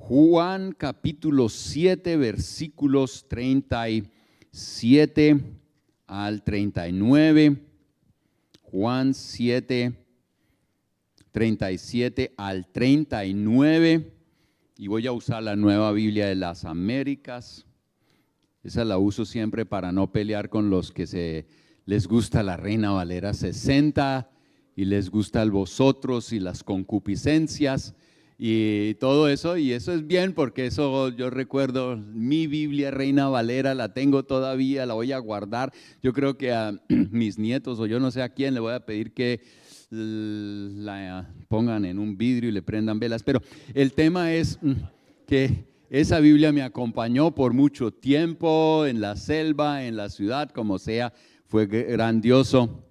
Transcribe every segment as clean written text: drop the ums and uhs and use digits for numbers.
Juan capítulo 7, versículos 37 al 39. Juan 7, 37 al 39. Y voy a usar la Nueva Biblia de las Américas. Esa la uso siempre para no pelear con los que les gusta la Reina Valera 60 y les gusta el vosotros y las concupiscencias y todo eso. Y eso es bien porque eso yo recuerdo, mi Biblia Reina Valera la tengo todavía, la voy a guardar. Yo creo que a mis nietos o yo no sé a quién le voy a pedir que la pongan en un vidrio y le prendan velas. Pero el tema es que esa Biblia me acompañó por mucho tiempo en la selva, en la ciudad, como sea, fue grandioso.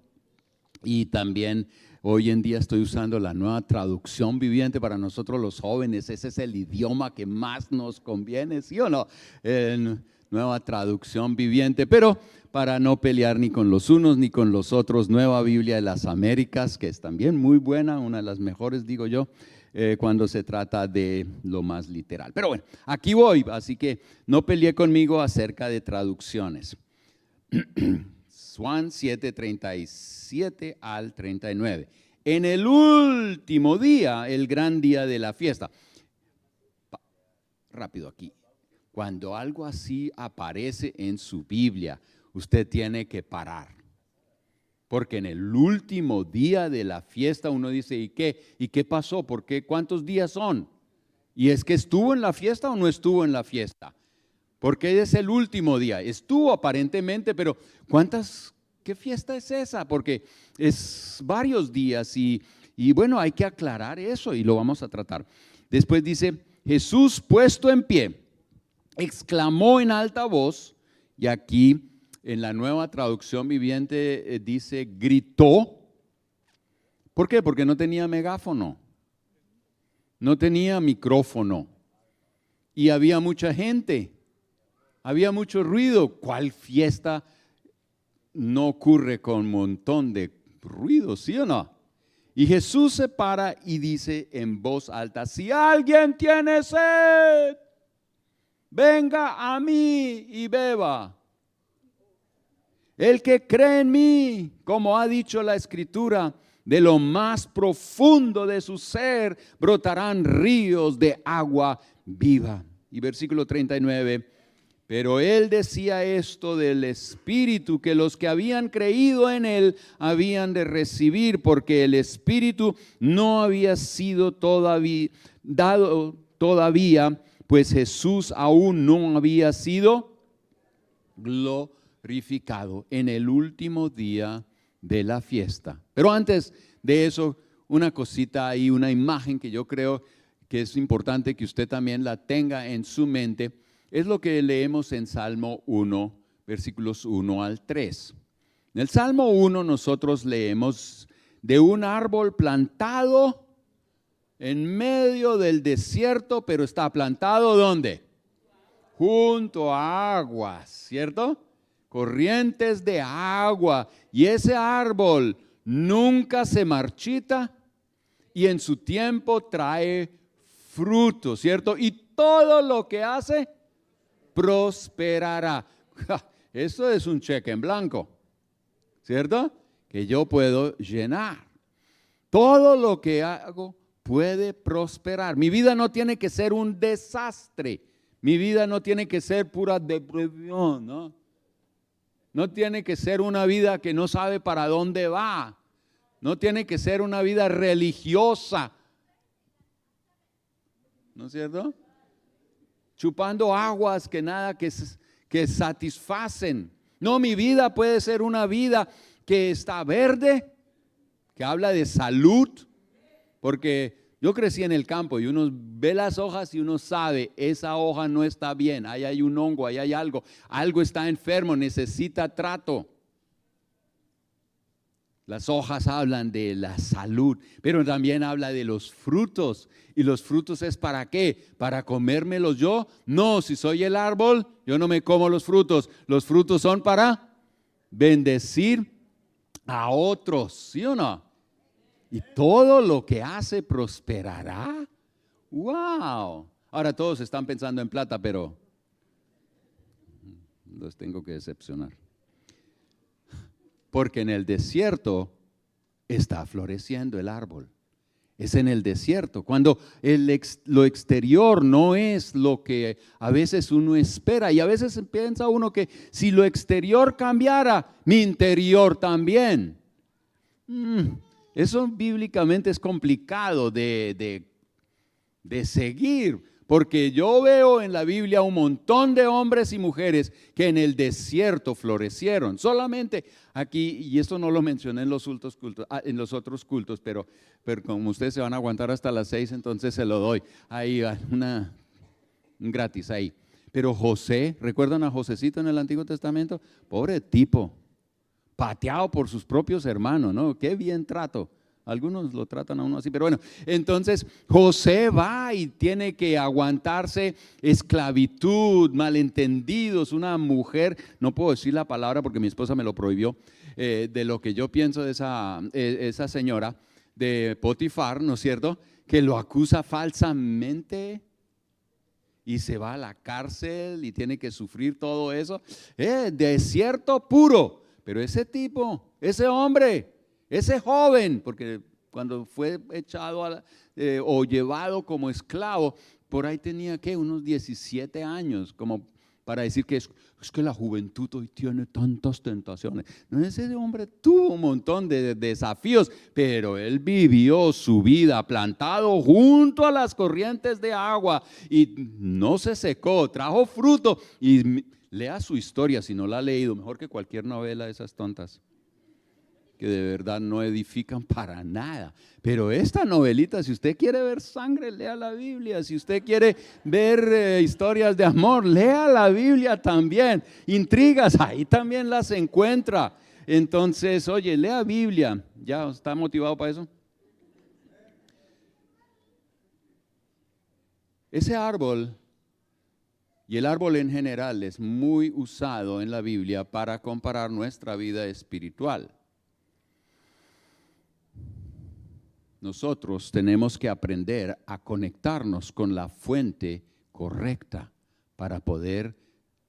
Y también hoy en día estoy usando la Nueva Traducción Viviente para nosotros los jóvenes. Ese es el idioma que más nos conviene, ¿sí o no? Nueva Traducción Viviente, pero para no pelear ni con los unos ni con los otros, Nueva Biblia de las Américas, que es también muy buena, una de las mejores, digo yo, cuando se trata de lo más literal. Pero bueno, aquí voy, así que no peleé conmigo acerca de traducciones. Juan 7, 37 al 39. En el último día, el gran día de la fiesta. Rápido aquí. Cuando algo así aparece en su Biblia, usted tiene que parar. Porque en el último día de la fiesta uno dice, ¿y qué? ¿Y qué pasó? ¿Por qué? ¿Cuántos días son? ¿Y es que estuvo en la fiesta o no estuvo en la fiesta? Porque es el último día. Estuvo aparentemente, pero ¿qué fiesta es esa? Porque es varios días y bueno, hay que aclarar eso y lo vamos a tratar. Después dice, Jesús puesto en pie, exclamó en alta voz, y aquí en la Nueva Traducción Viviente dice gritó. ¿Por qué? Porque no tenía megáfono, no tenía micrófono y había mucha gente, había mucho ruido. ¿Cuál fiesta no ocurre con un montón de ruido, sí o no? Y Jesús se para y dice en voz alta, si alguien tiene sed, venga a mí y beba. El que cree en mí, como ha dicho la Escritura, de lo más profundo de su ser brotarán ríos de agua viva. Y versículo 39, pero él decía esto del Espíritu que los que habían creído en él habían de recibir, porque el Espíritu no había sido dado todavía, pues Jesús aún no había sido glorificado en el último día de la fiesta. Pero antes de eso, una cosita ahí, una imagen que yo creo que es importante que usted también la tenga en su mente, es lo que leemos en Salmo 1, versículos 1 al 3. En el Salmo 1 nosotros leemos de un árbol plantado en medio del desierto, pero está plantado ¿dónde? Junto a aguas, ¿cierto? Corrientes de agua, y ese árbol nunca se marchita y en su tiempo trae fruto, ¿cierto? Y todo lo que hace prosperará. Eso es un cheque en blanco, ¿cierto? Que yo puedo llenar. Todo lo que hago puede prosperar. Mi vida no tiene que ser un desastre. Mi vida no tiene que ser pura depresión, ¿no? No tiene que ser una vida que no sabe para dónde va. No tiene que ser una vida religiosa. ¿No es cierto? Chupando aguas que nada que satisfacen. No, mi vida puede ser una vida que está verde, que habla de salud, porque yo crecí en el campo y uno ve las hojas y uno sabe, esa hoja no está bien, ahí hay un hongo, ahí hay algo está enfermo, necesita trato. Las hojas hablan de la salud, pero también habla de los frutos. ¿Y los frutos es para qué? ¿Para comérmelos yo? No, si soy el árbol, yo no me como los frutos. Los frutos son para bendecir a otros, ¿sí o no? Y todo lo que hace prosperará. ¡Wow! Ahora todos están pensando en plata, pero los tengo que decepcionar. Porque en el desierto está floreciendo el árbol. Es en el desierto, cuando lo exterior no es lo que a veces uno espera. Y a veces piensa uno que si lo exterior cambiara, mi interior también. Eso bíblicamente es complicado de seguir. Porque yo veo en la Biblia un montón de hombres y mujeres que en el desierto florecieron. Solamente aquí, y esto no lo mencioné en los otros cultos, pero como ustedes se van a aguantar hasta las 6, entonces se lo doy. Ahí va, un gratis ahí. Pero José, ¿recuerdan a Josecito en el Antiguo Testamento? Pobre tipo, pateado por sus propios hermanos, ¿no? Qué bien trato. Algunos lo tratan a uno así, pero bueno, entonces José va y tiene que aguantarse esclavitud, malentendidos, una mujer, no puedo decir la palabra porque mi esposa me lo prohibió, de lo que yo pienso de esa señora de Potifar, ¿no es cierto? Que lo acusa falsamente y se va a la cárcel y tiene que sufrir todo eso. Desierto puro, pero ese tipo, ese hombre, ese joven, porque cuando fue echado o llevado como esclavo, por ahí tenía que unos 17 años, como para decir que es que la juventud hoy tiene tantas tentaciones. No, ese hombre tuvo un montón de desafíos, pero él vivió su vida plantado junto a las corrientes de agua y no se secó, trajo fruto. Y lea su historia si no la ha leído, mejor que cualquier novela de esas tontas que de verdad no edifican para nada. Pero esta novelita, si usted quiere ver sangre, lea la Biblia. Si usted quiere ver historias de amor, lea la Biblia también. Intrigas, ahí también las encuentra. Entonces, oye, lea Biblia. ¿Ya está motivado para eso? Ese árbol y el árbol en general es muy usado en la Biblia para comparar nuestra vida espiritual. Nosotros tenemos que aprender a conectarnos con la fuente correcta para poder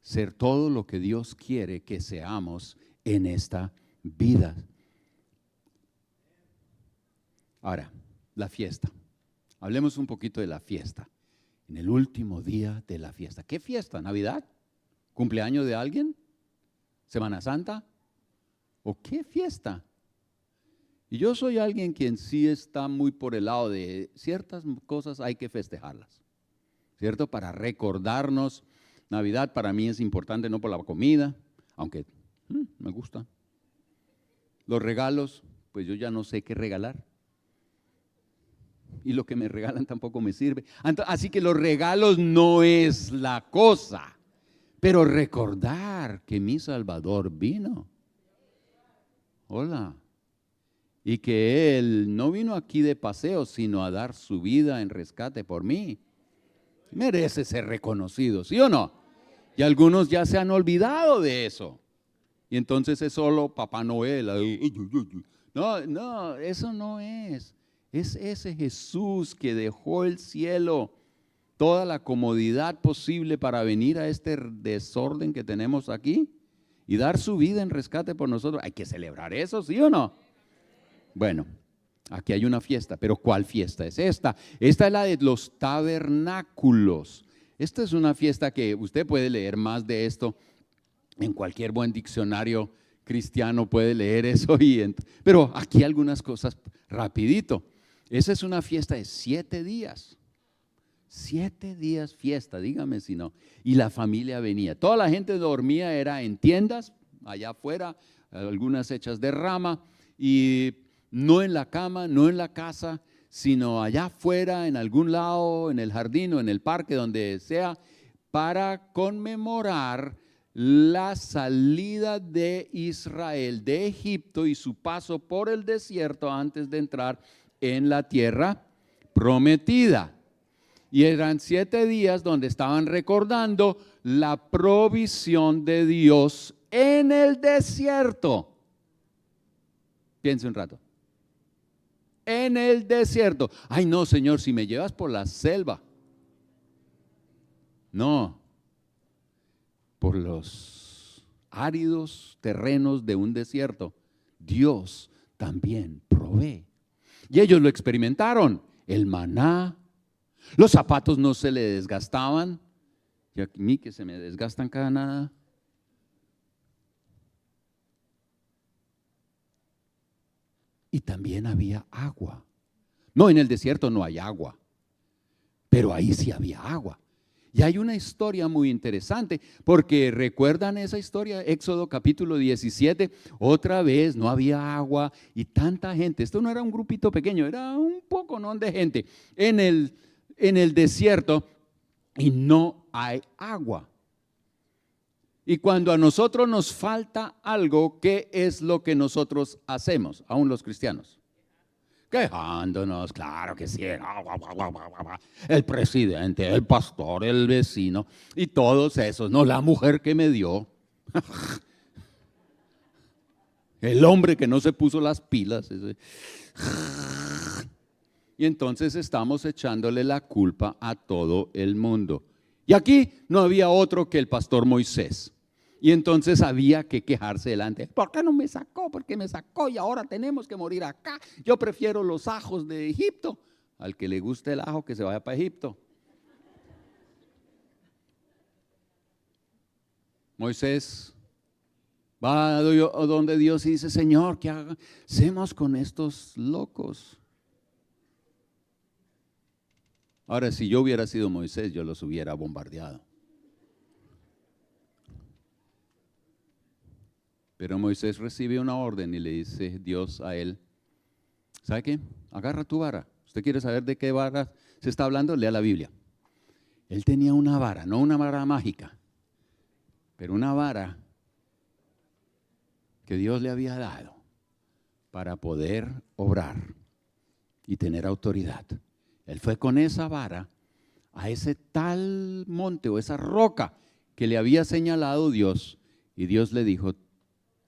ser todo lo que Dios quiere que seamos en esta vida. Ahora, la fiesta. Hablemos un poquito de la fiesta. En el último día de la fiesta. ¿Qué fiesta? ¿Navidad? ¿Cumpleaños de alguien? ¿Semana Santa? ¿O qué fiesta? Y yo soy alguien quien sí está muy por el lado de ciertas cosas hay que festejarlas, ¿cierto? Para recordarnos. Navidad para mí es importante, no por la comida, aunque me gusta. Los regalos, pues yo ya no sé qué regalar. Y lo que me regalan tampoco me sirve. Así que los regalos no es la cosa, pero recordar que mi Salvador vino. Hola. Y que Él no vino aquí de paseo, sino a dar su vida en rescate por mí. Merece ser reconocido, ¿sí o no? Y algunos ya se han olvidado de eso. Y entonces es solo Papá Noel. No, eso no es. Es ese Jesús que dejó el cielo, toda la comodidad posible para venir a este desorden que tenemos aquí y dar su vida en rescate por nosotros. Hay que celebrar eso, ¿sí o no? Bueno, aquí hay una fiesta, pero ¿cuál fiesta es esta? Esta es la de los tabernáculos. Esta es una fiesta que usted puede leer más de esto en cualquier buen diccionario cristiano, puede leer eso. Pero aquí algunas cosas rapidito. Esa es una fiesta de 7 días. 7 días fiesta, dígame si no. Y la familia venía. Toda la gente dormía, era en tiendas, allá afuera, algunas hechas de rama, y no en la cama, no en la casa, sino allá afuera, en algún lado, en el jardín o en el parque, donde sea, para conmemorar la salida de Israel de Egipto y su paso por el desierto antes de entrar en la tierra prometida. Y eran 7 días donde estaban recordando la provisión de Dios en el desierto. Piense un rato. En el desierto. Ay no, Señor, si me llevas por la selva. No, por los áridos terrenos de un desierto, Dios también provee. Y ellos lo experimentaron, el maná, los zapatos no se le desgastaban, y a mí que se me desgastan cada nada. Y también había agua. No, en el desierto no hay agua, pero ahí sí había agua. Y hay una historia muy interesante, porque recuerdan esa historia, Éxodo capítulo 17, otra vez no había agua y tanta gente, esto no era un grupito pequeño, era un poco, ¿no?, de gente en el desierto y no hay agua. Y cuando a nosotros nos falta algo, ¿qué es lo que nosotros hacemos, aún los cristianos? Quejándonos, claro que sí, el presidente, el pastor, el vecino y todos esos, no, la mujer que me dio, el hombre que no se puso las pilas, y entonces estamos echándole la culpa a todo el mundo. Y aquí no había otro que el pastor Moisés. Y entonces había que quejarse delante. ¿Por qué no me sacó? ¿Por qué me sacó? Y ahora tenemos que morir acá. Yo prefiero los ajos de Egipto. Al que le guste el ajo, que se vaya para Egipto. Moisés va a donde Dios y dice: Señor, ¿qué hacemos con estos locos? Ahora, si yo hubiera sido Moisés, yo los hubiera bombardeado. Pero Moisés recibe una orden y le dice Dios a él: ¿sabe qué? Agarra tu vara. ¿Usted quiere saber de qué vara se está hablando? Lea la Biblia. Él tenía una vara, no una vara mágica, pero una vara que Dios le había dado para poder obrar y tener autoridad. Él fue con esa vara a ese tal monte o esa roca que le había señalado Dios, y Dios le dijo: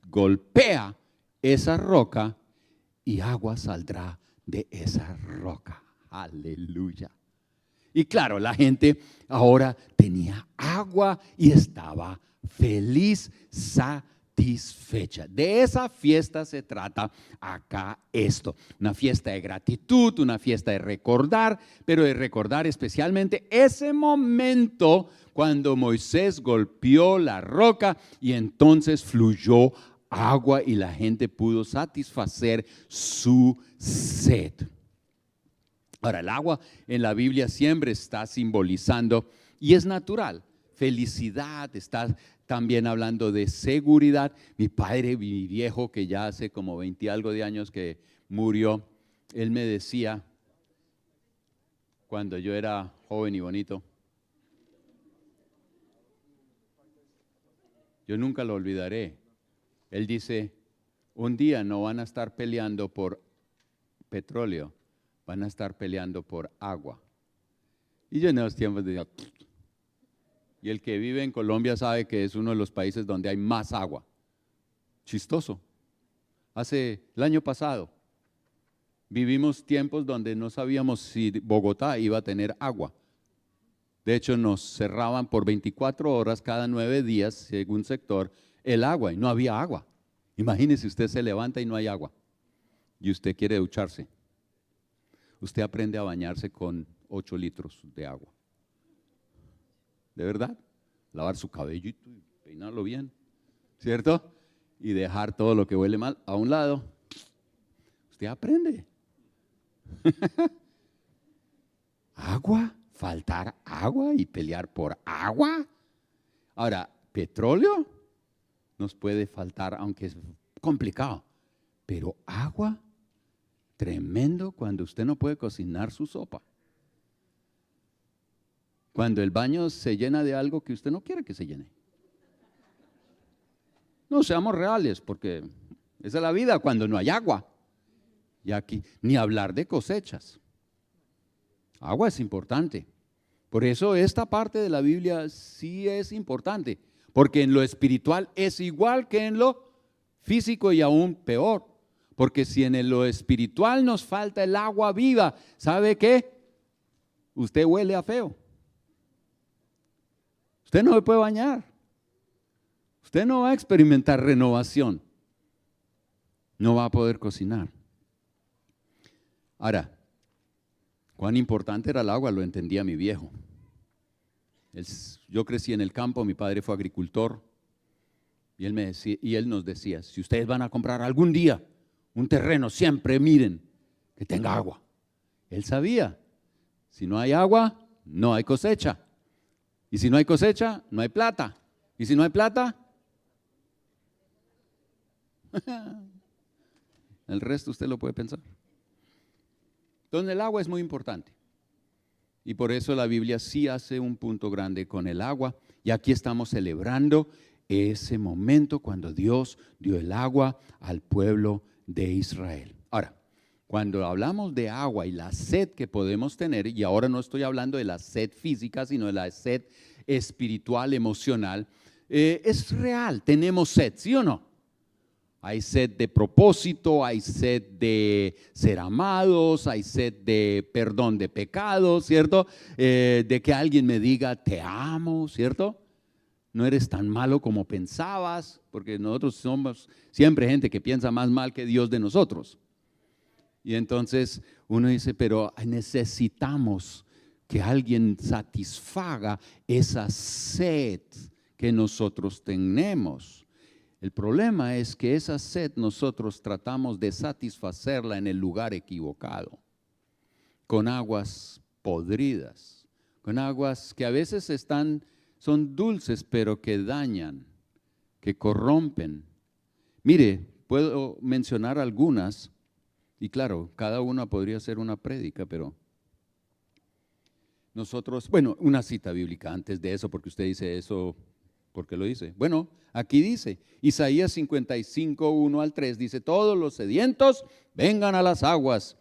golpea esa roca y agua saldrá de esa roca. Aleluya. Y claro, la gente ahora tenía agua y estaba feliz, satisfecha. De esa fiesta se trata acá esto. Una fiesta de gratitud, una fiesta de recordar, pero de recordar especialmente ese momento cuando Moisés golpeó la roca y entonces fluyó agua y la gente pudo satisfacer su sed. Ahora, el agua en la Biblia siempre está simbolizando, y es natural, felicidad, está también hablando de seguridad. Mi padre, mi viejo, que ya hace como 20 y algo de años que murió, él me decía, cuando yo era joven y bonito, yo nunca lo olvidaré. Él dice: un día no van a estar peleando por petróleo, van a estar peleando por agua. Y yo en esos tiempos decía, y el que vive en Colombia sabe que es uno de los países donde hay más agua. Chistoso. El año pasado vivimos tiempos donde no sabíamos si Bogotá iba a tener agua. De hecho, nos cerraban por 24 horas cada 9 días, según sector, el agua, y no había agua. Imagínese, usted se levanta y no hay agua, y usted quiere ducharse. Usted aprende a bañarse con 8 litros de agua. ¿De verdad? Lavar su cabellito y peinarlo bien, ¿cierto? Y dejar todo lo que huele mal a un lado. Usted aprende. ¿Agua? ¿Faltar agua y pelear por agua? Ahora, petróleo nos puede faltar, aunque es complicado, pero agua, tremendo cuando usted no puede cocinar su sopa. Cuando el baño se llena de algo que usted no quiere que se llene. No seamos reales, porque esa es la vida cuando no hay agua. Y aquí, ni hablar de cosechas. Agua es importante. Por eso esta parte de la Biblia sí es importante, porque en lo espiritual es igual que en lo físico y aún peor. Porque si en lo espiritual nos falta el agua viva, ¿sabe qué? Usted huele a feo. Usted no se puede bañar. Usted no va a experimentar renovación. No va a poder cocinar. Ahora, cuán importante era el agua lo entendía mi viejo. Yo crecí en el campo, mi padre fue agricultor y él nos decía, si ustedes van a comprar algún día un terreno, siempre miren que tenga agua. Él sabía, si no hay agua, no hay cosecha. Y si no hay cosecha, no hay plata. Y si no hay plata, el resto usted lo puede pensar. Entonces el agua es muy importante. Y por eso la Biblia sí hace un punto grande con el agua. Y aquí estamos celebrando ese momento cuando Dios dio el agua al pueblo de Israel. Ahora, cuando hablamos de agua y la sed que podemos tener, y ahora no estoy hablando de la sed física, sino de la sed espiritual, emocional, es real, tenemos sed, ¿sí o no? Hay sed de propósito, hay sed de ser amados, hay sed de perdón de pecados, ¿cierto? De que alguien me diga, te amo, ¿cierto? No eres tan malo como pensabas, porque nosotros somos siempre gente que piensa más mal que Dios de nosotros. Y entonces uno dice, pero necesitamos que alguien satisfaga esa sed que nosotros tenemos. El problema es que esa sed nosotros tratamos de satisfacerla en el lugar equivocado, con aguas podridas, con aguas que a veces son dulces pero que dañan, que corrompen. Mire, puedo mencionar algunas, y claro, cada una podría ser una prédica, pero nosotros, bueno, una cita bíblica antes de eso, porque usted dice eso. ¿Por qué lo dice? Bueno, aquí dice, Isaías 55, 1 al 3, dice, todos los sedientos vengan a las aguas,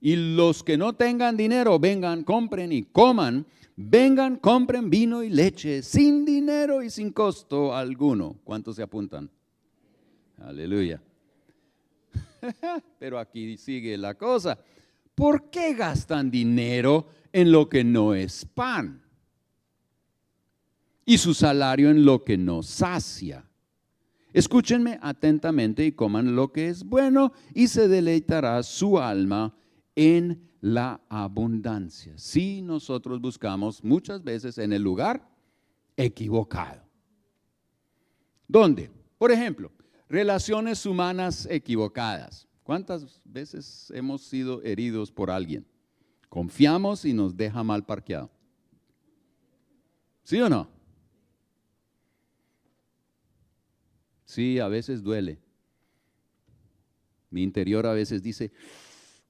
y los que no tengan dinero, vengan, compren y coman, vengan, compren vino y leche, sin dinero y sin costo alguno. ¿Cuántos se apuntan? Aleluya. Pero aquí sigue la cosa. ¿Por qué gastan dinero en lo que no es pan? Y su salario en lo que no sacia. Escúchenme atentamente y coman lo que es bueno, y se deleitará su alma en la abundancia. Si nosotros buscamos muchas veces en el lugar equivocado. ¿Dónde? Por ejemplo, relaciones humanas equivocadas. ¿Cuántas veces hemos sido heridos por alguien? Confiamos y nos deja mal parqueado. ¿Sí o no? Sí, a veces duele. Mi interior a veces dice,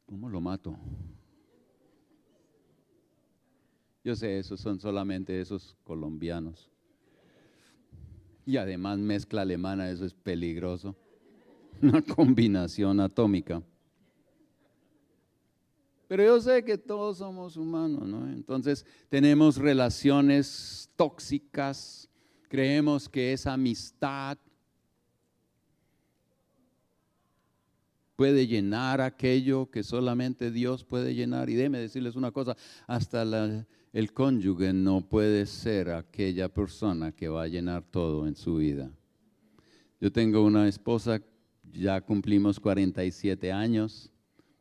¿cómo lo mato? Yo sé, esos son solamente esos colombianos. Y además mezcla alemana, eso es peligroso. Una combinación atómica. Pero yo sé que todos somos humanos, ¿no? Entonces tenemos relaciones tóxicas, creemos que esa amistad puede llenar aquello que solamente Dios puede llenar. Y déjeme decirles una cosa, hasta el cónyuge no puede ser aquella persona que va a llenar todo en su vida. Yo tengo una esposa, ya cumplimos 47 años,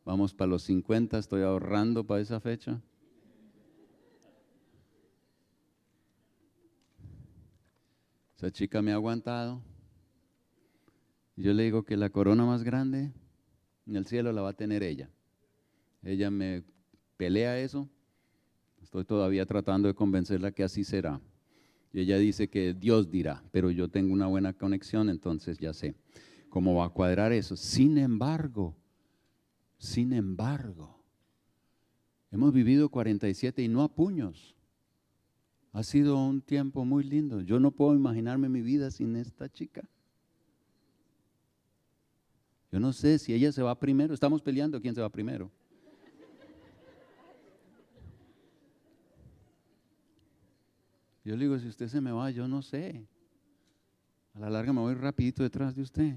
vamos para los 50, estoy ahorrando para esa fecha. Esa chica me ha aguantado. Yo le digo que la corona más grande en el cielo la va a tener ella. Ella me pelea eso. Estoy todavía tratando de convencerla que así será. Y ella dice que Dios dirá, pero yo tengo una buena conexión, entonces ya sé cómo va a cuadrar eso. Sin embargo, hemos vivido 47 y no a puños. Ha sido un tiempo muy lindo. Yo no puedo imaginarme mi vida sin esta chica. Yo no sé si ella se va primero. Estamos peleando quién se va primero. Yo le digo, si usted se me va, yo no sé. A la larga me voy rapidito detrás de usted.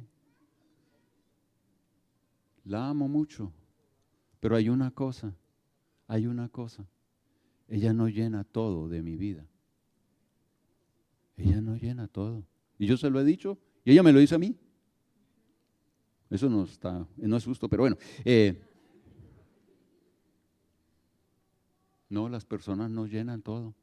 La amo mucho. Pero hay una cosa. Ella no llena todo de mi vida. ella no llena todo. Y yo se lo he dicho y ella me lo dice a mí. Eso no es justo, pero bueno. No, las personas no llenan todo.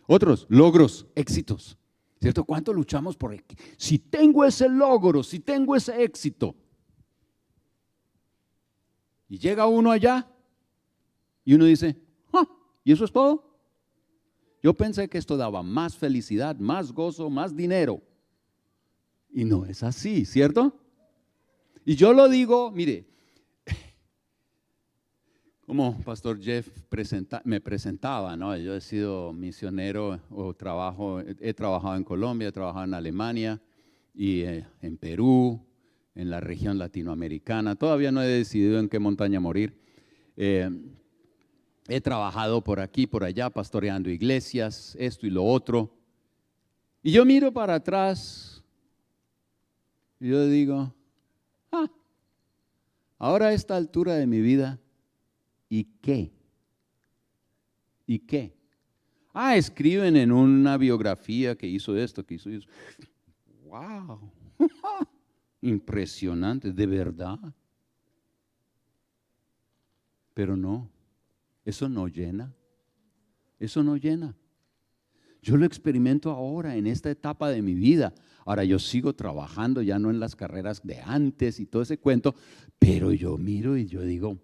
Otros, logros, éxitos. ¿Cierto? ¿Cuánto luchamos por si tengo ese logro, si tengo ese éxito? Y llega uno allá y uno dice, ah, ¿y eso es todo? Yo pensé que esto daba más felicidad, más gozo, más dinero. Y no es así, ¿cierto? Y yo lo digo, mire, como Pastor Jeff me presentaba, ¿no? Yo he sido misionero he trabajado en Colombia, he trabajado en Alemania y en Perú, en la región latinoamericana. Todavía no he decidido en qué montaña morir. He trabajado por aquí, por allá, pastoreando iglesias, esto y lo otro. Y yo miro para atrás y yo digo, ahora a esta altura de mi vida, ¿y qué? ¿Y qué? Escriben en una biografía que hizo esto, que hizo eso. ¡Wow! Impresionante, de verdad. Pero no, eso no llena. Eso no llena. Yo lo experimento ahora, en esta etapa de mi vida. Ahora yo sigo trabajando, ya no en las carreras de antes y todo ese cuento, pero yo miro y yo digo,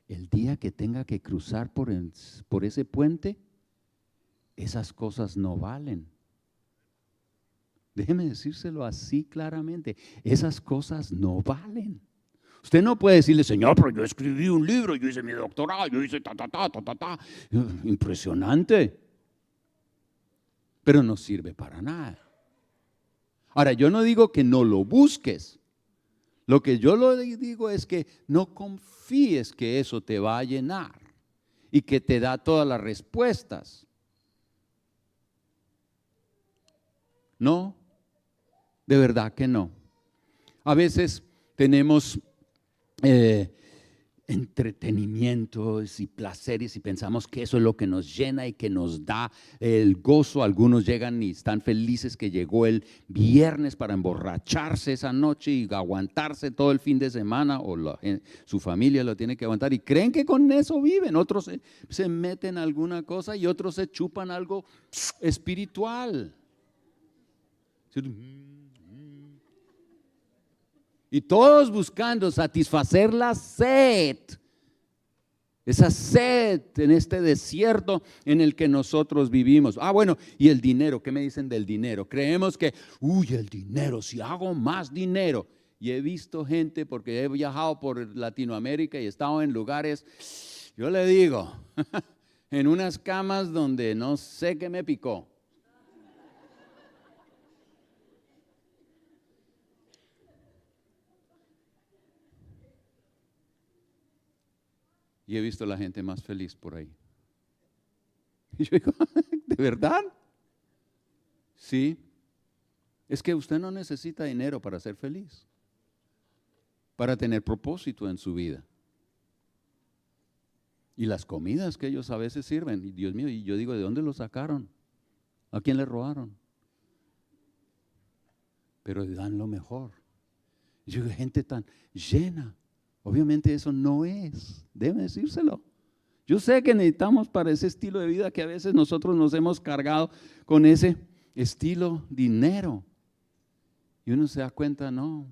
el día que tenga que cruzar por ese puente, esas cosas no valen. Déjeme decírselo así claramente, esas cosas no valen. Usted no puede decirle, Señor, pero yo escribí un libro, yo hice mi doctorado, yo hice ta. Impresionante. Pero no sirve para nada. Ahora, yo no digo que no lo busques. Lo que yo lo digo es que no confíes que eso te va a llenar y que te da todas las respuestas. No, de verdad que no. A veces tenemos entretenimientos y placeres y pensamos que eso es lo que nos llena y que nos da el gozo. Algunos llegan y están felices que llegó el viernes para emborracharse esa noche y aguantarse todo el fin de semana, o su familia lo tiene que aguantar y creen que con eso viven. Otros se meten alguna cosa y otros se chupan algo espiritual. Y todos buscando satisfacer la sed, esa sed en este desierto en el que nosotros vivimos. Bueno, y el dinero, ¿qué me dicen del dinero? Creemos que, el dinero, si hago más dinero. Y he visto gente, porque he viajado por Latinoamérica y he estado en lugares, yo le digo, en unas camas donde no sé qué me picó. Y he visto a la gente más feliz por ahí. Y yo digo, ¿de verdad? Sí. Es que usted no necesita dinero para ser feliz, para tener propósito en su vida. Y las comidas que ellos a veces sirven, y Dios mío, y yo digo, ¿de dónde lo sacaron? ¿A quién le robaron? Pero dan lo mejor. Y yo digo, gente tan llena. Obviamente eso no es, debe decírselo. Yo sé que necesitamos para ese estilo de vida que a veces nosotros nos hemos cargado con ese estilo dinero. Y uno se da cuenta, no.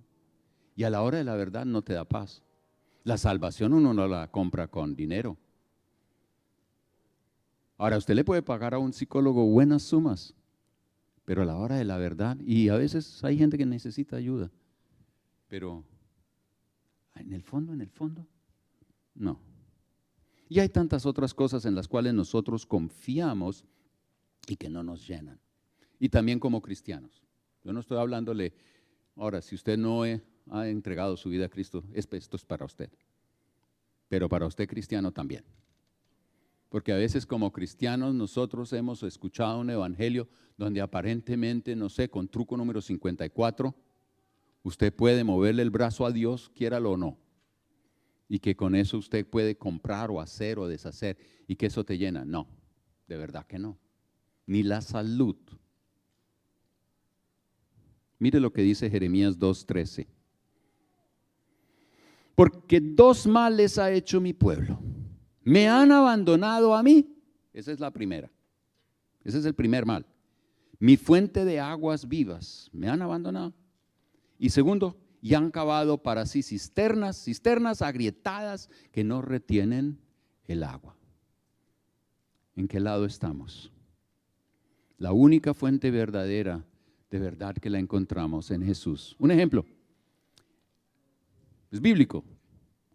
Y a la hora de la verdad no te da paz. La salvación uno no la compra con dinero. Ahora, usted le puede pagar a un psicólogo buenas sumas, pero a la hora de la verdad, y a veces hay gente que necesita ayuda, pero en el fondo, no. Y hay tantas otras cosas en las cuales nosotros confiamos y que no nos llenan. Y también como cristianos. Yo no estoy hablándole, ahora, si usted no ha entregado su vida a Cristo, esto es para usted. Pero para usted cristiano también. Porque a veces como cristianos nosotros hemos escuchado un evangelio donde aparentemente, no sé, con truco número 54, usted puede moverle el brazo a Dios, quiéralo o no. y que con eso usted puede comprar o hacer o deshacer y que eso te llena. No, de verdad que no. Ni la salud. Mire lo que dice Jeremías 2:13. Porque dos males ha hecho mi pueblo. Me han abandonado a mí. Esa es la primera. Ese es el primer mal. Mi fuente de aguas vivas. Me han abandonado. Y segundo, y han cavado para sí cisternas agrietadas que no retienen el agua. ¿En qué lado estamos? La única fuente verdadera, de verdad que la encontramos en Jesús. Un ejemplo, es bíblico.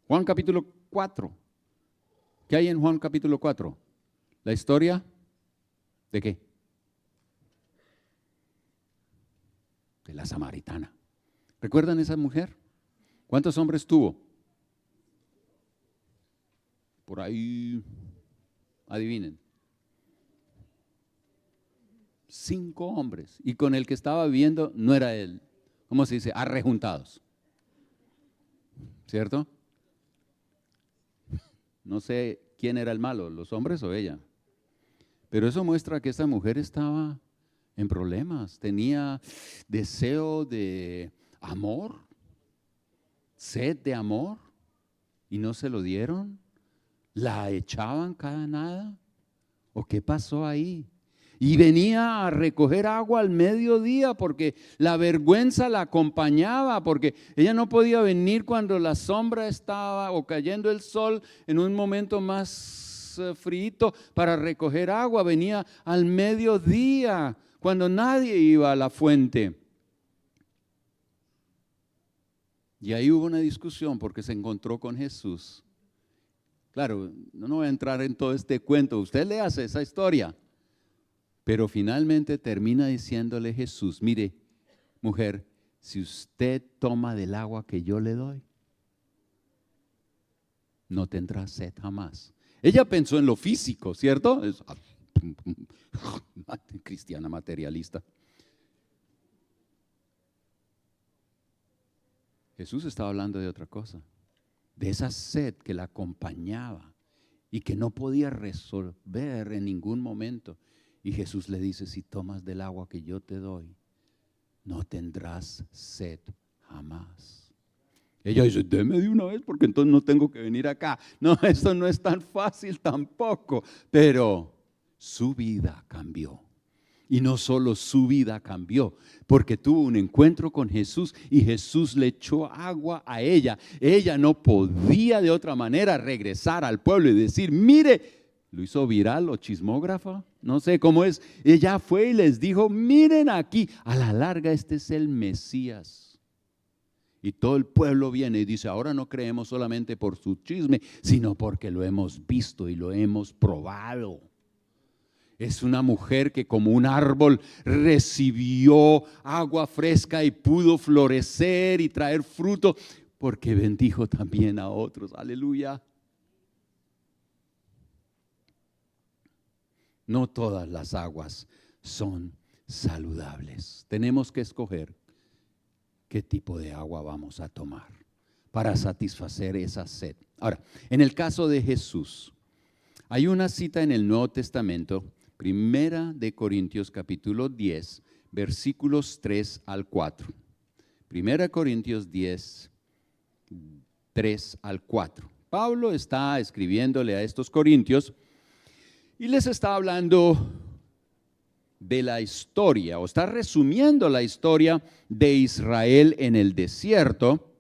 Juan capítulo 4. ¿Qué hay en Juan capítulo 4? La historia ¿de qué? De la samaritana. ¿Recuerdan esa mujer? ¿Cuántos hombres tuvo? Por ahí, adivinen. 5 hombres. Y con el que estaba viviendo no era él. ¿Cómo se dice? Arrejuntados. ¿Cierto? No sé quién era el malo, los hombres o ella. Pero eso muestra que esta mujer estaba en problemas. Tenía deseo de amor, sed de amor, y no se lo dieron. ¿La echaban cada nada? ¿O qué pasó ahí? Y venía a recoger agua al mediodía porque la vergüenza la acompañaba, porque ella no podía venir cuando la sombra estaba o cayendo el sol en un momento más frío para recoger agua. Venía al mediodía cuando nadie iba a la fuente. Y ahí hubo una discusión porque se encontró con Jesús. Claro, no voy a entrar en todo este cuento, usted le hace esa historia. Pero finalmente termina diciéndole Jesús, mire, mujer, si usted toma del agua que yo le doy, no tendrá sed jamás. Ella pensó en lo físico, ¿cierto? Es cristiana materialista. Jesús estaba hablando de otra cosa, de esa sed que la acompañaba y que no podía resolver en ningún momento. Y Jesús le dice, si tomas del agua que yo te doy, no tendrás sed jamás. Ella dice, deme de una vez porque entonces no tengo que venir acá. No, eso no es tan fácil tampoco. Pero su vida cambió. Y no solo su vida cambió, porque tuvo un encuentro con Jesús y Jesús le echó agua a ella. Ella no podía de otra manera regresar al pueblo y decir, mire, lo hizo viral o chismógrafa, no sé cómo es. Ella fue y les dijo, miren aquí, a la larga este es el Mesías. Y todo el pueblo viene y dice, ahora no creemos solamente por su chisme, sino porque lo hemos visto y lo hemos probado. Es una mujer que como un árbol recibió agua fresca y pudo florecer y traer fruto, porque bendijo también a otros. Aleluya. No todas las aguas son saludables. Tenemos que escoger qué tipo de agua vamos a tomar para satisfacer esa sed. Ahora, en el caso de Jesús, hay una cita en el Nuevo Testamento, Primera de Corintios capítulo 10, versículos 3 al 4. Primera Corintios 10, 3 al 4. Pablo está escribiéndole a estos corintios y les está hablando de la historia, o está resumiendo la historia de Israel en el desierto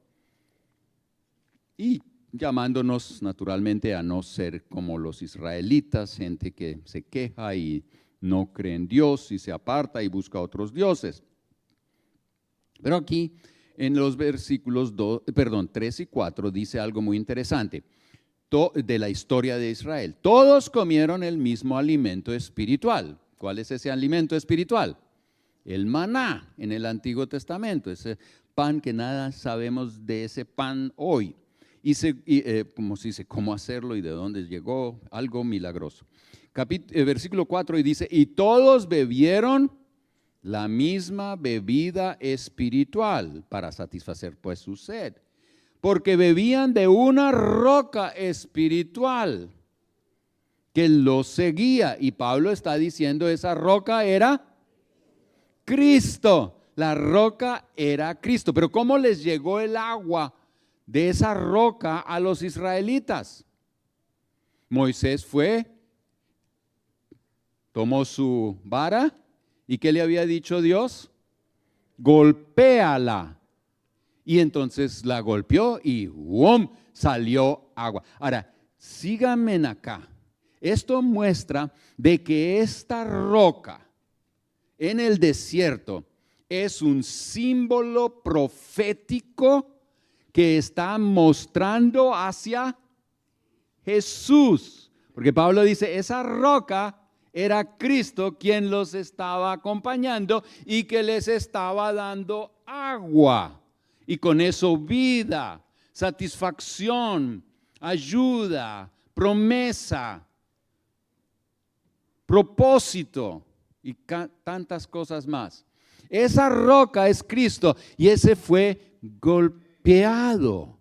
y llamándonos naturalmente a no ser como los israelitas, gente que se queja y no cree en Dios y se aparta y busca otros dioses. Pero aquí en los versículos 3 y 4 dice algo muy interesante de la historia de Israel. Todos comieron el mismo alimento espiritual. ¿Cuál es ese alimento espiritual? El maná en el Antiguo Testamento, ese pan que nada sabemos de ese pan hoy. Como se dice, cómo hacerlo y de dónde llegó, algo milagroso. Versículo 4 y dice, y todos bebieron la misma bebida espiritual para satisfacer pues su sed, porque bebían de una roca espiritual que los seguía. Y Pablo está diciendo, esa roca era Cristo. La roca era Cristo. Pero ¿cómo les llegó el agua de esa roca a los israelitas? Moisés fue, tomó su vara, ¿y qué le había dicho Dios? Golpéala. Y entonces la golpeó y ¡bum!, salió agua. Ahora, síganme acá. Esto muestra de que esta roca en el desierto es un símbolo profético que está mostrando hacia Jesús. Porque Pablo dice, esa roca era Cristo quien los estaba acompañando y que les estaba dando agua. Y con eso vida, satisfacción, ayuda, promesa, propósito y tantas cosas más. Esa roca es Cristo y ese fue golpeado.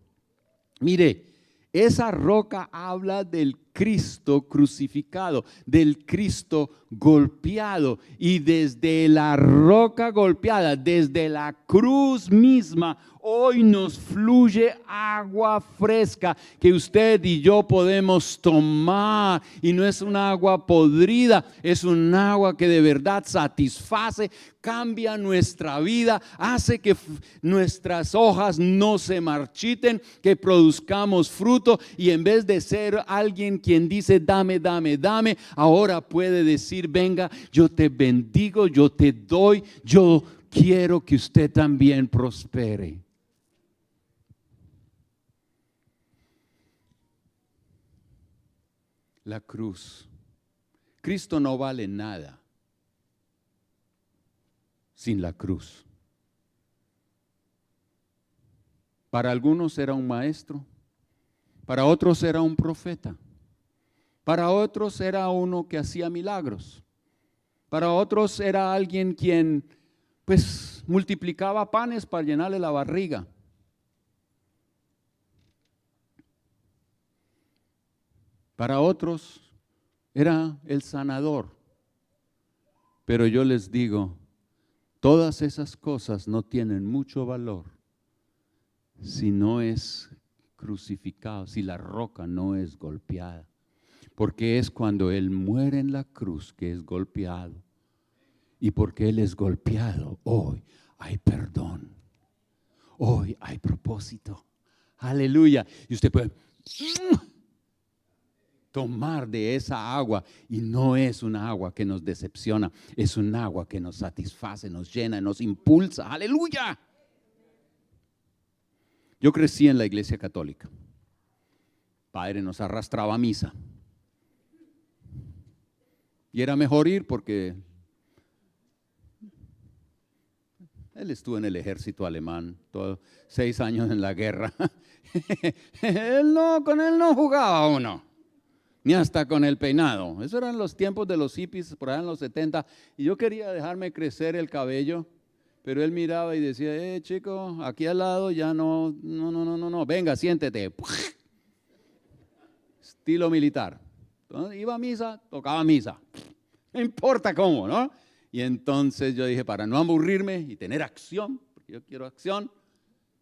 Mire, esa roca habla del Cristo crucificado, del Cristo golpeado. Y desde la roca golpeada, desde la cruz misma, hoy nos fluye agua fresca que usted y yo podemos tomar. Y no es un agua podrida, es un agua que de verdad satisface, cambia nuestra vida, hace que nuestras hojas no se marchiten, que produzcamos fruto. Y en vez de ser alguien quien dice dame, dame, dame, ahora puede decir venga, yo te bendigo, yo te doy, yo quiero que usted también prospere. La cruz. Cristo no vale nada sin la cruz. Para algunos era un maestro, para otros era un profeta, para otros era uno que hacía milagros, para otros era alguien quien pues multiplicaba panes para llenarle la barriga. Para otros era el sanador. Pero yo les digo, todas esas cosas no tienen mucho valor si no es crucificado, si la roca no es golpeada. Porque es cuando Él muere en la cruz que es golpeado. Y porque Él es golpeado, hoy hay perdón. Hoy hay propósito. Aleluya. Y usted puede tomar de esa agua y no es una agua que nos decepciona, es un agua que nos satisface, nos llena, nos impulsa. Aleluya. Yo crecí en la iglesia católica. Padre nos arrastraba a misa. Y era mejor ir porque él estuvo en el ejército alemán, 6 años en la guerra. Con él no jugaba uno, ni hasta con el peinado. Eso eran los tiempos de los hippies, por allá en los 70. Y yo quería dejarme crecer el cabello, pero él miraba y decía, chico, aquí al lado ya no, venga, siéntete. Estilo militar. Entonces, iba a misa, tocaba misa. No importa cómo, ¿no? Y entonces yo dije, para no aburrirme y tener acción, porque yo quiero acción,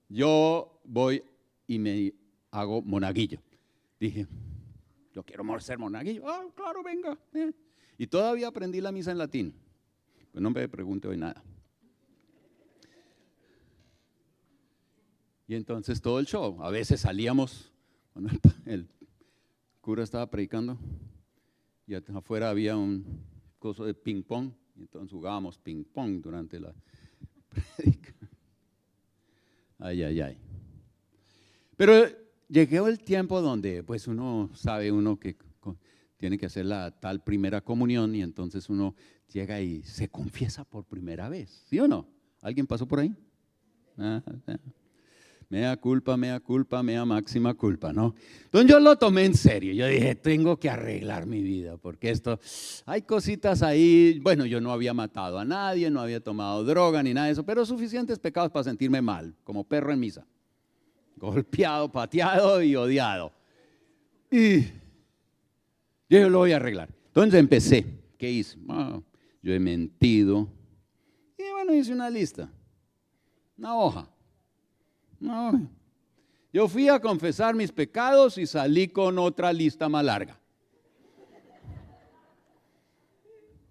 yo voy y me hago monaguillo. Dije, yo quiero ser monaguillo. Claro, venga. Y todavía aprendí la misa en latín. Pues no me pregunte hoy nada. Y entonces todo el show. A veces salíamos, cuando el cura estaba predicando, y afuera había un coso de ping pong. Y entonces jugábamos ping pong durante la predica. Ay. Pero llegó el tiempo donde pues uno sabe que tiene que hacer la tal primera comunión y entonces uno llega y se confiesa por primera vez, ¿sí o no? ¿Alguien pasó por ahí? Mea culpa, mea máxima culpa, ¿no? Entonces yo lo tomé en serio, yo dije, tengo que arreglar mi vida, porque hay cositas ahí, bueno, yo no había matado a nadie, no había tomado droga ni nada de eso, pero suficientes pecados para sentirme mal, como perro en misa. golpeado, pateado y odiado. Y yo lo voy a arreglar. Entonces empecé. ¿Qué hice? Yo he mentido. Y bueno, hice una lista. Una hoja. Yo fui a confesar mis pecados y salí con otra lista más larga.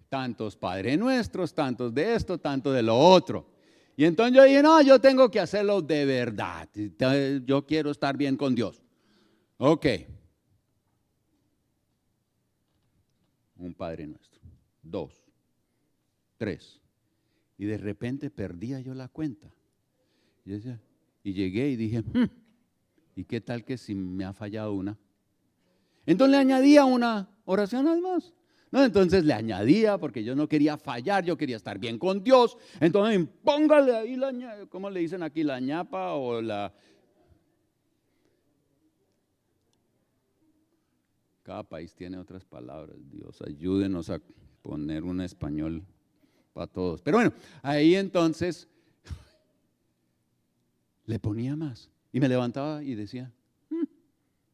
Tantos Padre Nuestros, tantos de esto, tanto de lo otro. Y entonces yo dije, no, yo tengo que hacerlo de verdad. Yo quiero estar bien con Dios. Ok. Un Padre Nuestro. 2, 3. Y de repente perdía yo la cuenta. Y llegué y dije, ¿y qué tal que si me ha fallado una? Entonces le añadía una oración al más. No, entonces le añadía porque yo no quería fallar, yo quería estar bien con Dios. Entonces póngale ahí la, ¿cómo le dicen aquí? La ñapa o la... Cada país tiene otras palabras. Dios, ayúdenos a poner un español para todos. Pero bueno, ahí entonces le ponía más. Y me levantaba y decía,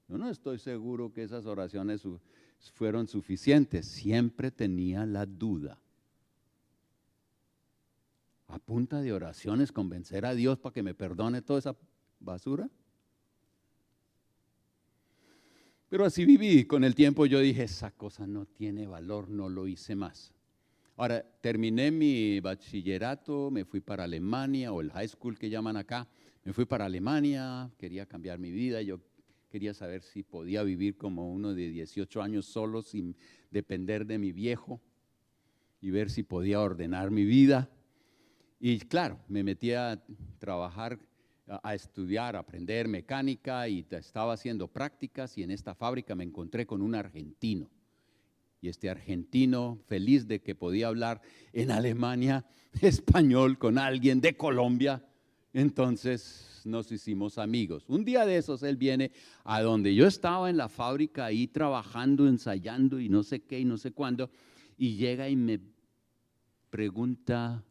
yo no estoy seguro que esas oraciones fueron suficientes. Siempre tenía la duda. A punta de oraciones convencer a Dios para que me perdone toda esa basura. Pero así viví. Con el tiempo yo dije, esa cosa no tiene valor, no lo hice más. Ahora, terminé mi bachillerato, me fui para Alemania, o el high school que llaman acá. Me fui para Alemania, quería cambiar mi vida. Yo quería saber si podía vivir como uno de 18 años solo, sin depender de mi viejo, y ver si podía ordenar mi vida. Y claro, me metí a trabajar, a estudiar, a aprender mecánica, y estaba haciendo prácticas, y en esta fábrica me encontré con un argentino. Y este argentino, feliz de que podía hablar en Alemania español con alguien de Colombia, entonces nos hicimos amigos. Un día de esos él viene a donde yo estaba en la fábrica ahí trabajando, ensayando y no sé qué y no sé cuándo, y llega y me pregunta,